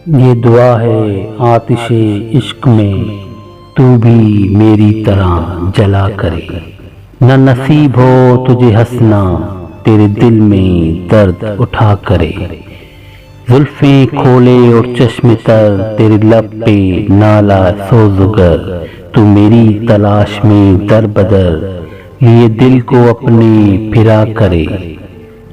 یہ دعا ہے آتش عشق میں، تو بھی میری طرح جلا کرے۔ نہ نصیب ہو تجھے ہنسنا، تیرے دل میں درد اٹھا کرے۔ زلفیں کھولے اور چشم تر، تیرے لب پہ نالا سوزگر، تو میری تلاش میں در بدر، لیے دل کو اپنے پھرا کرے۔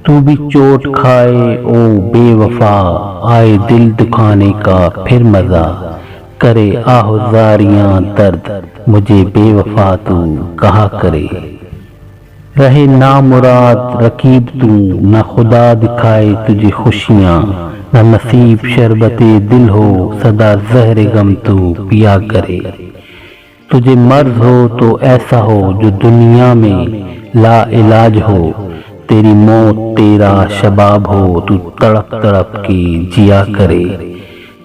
تو بھی چوٹ کھائے او بے وفا، آئے دل دکھانے کا پھر مزہ، کرے آہوازاریاں درد مجھے بے وفا تو کہا کرے۔ رہے نامراد رقیب تو، نہ خدا دکھائے تجھے خوشیاں، نہ نصیب شربت دل ہو، سدا زہر غم تو پیا کرے۔ تجھے مرض ہو تو ایسا ہو جو دنیا میں لا علاج ہو، تیری موت تیرا شباب ہو، تو تڑپ تڑپ کے جیا کرے۔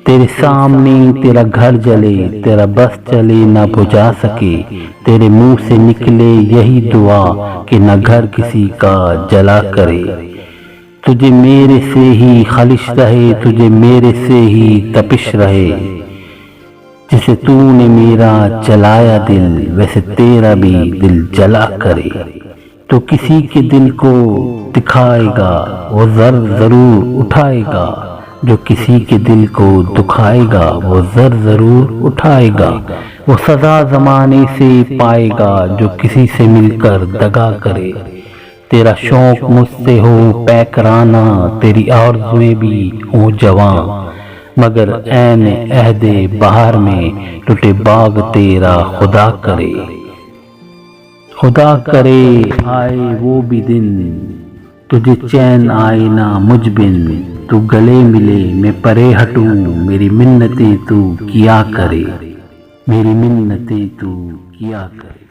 تیرے سامنے تیرا گھر جلے، تیرا بس چلے نہ بجھا سکے، تیرے منہ سے نکلے یہی دعا کہ نہ گھر کسی کا جلا کرے۔ تجھے میرے سے ہی خلش رہے، تجھے میرے سے ہی تپش رہے، جسے تو نے میرا جلایا دل، ویسے تیرا بھی دل جلا کرے۔ تو کسی کے دل کو دکھائے گا وہ زر ضرور اٹھائے گا، جو کسی کے دل کو دکھائے گا وہ زر ضرور اٹھائے گا۔ وہ سزا زمانے سے پائے گا جو کسی سے مل کر دغا کرے۔ تیرا شوق مجھ سے ہو پیکرانہ، تیری آرزوئیں بھی ہوں جواں، مگر عین عہد بہار میں ٹوٹے باغ تیرا خدا کرے۔ خدا کرے آئے وہ بھی دن، تجھے چین آئے نہ مجھ بن، تو گلے ملے میں پرے ہٹوں، میری منتیں تو کیا کرے، میری منتیں تو کیا کرے۔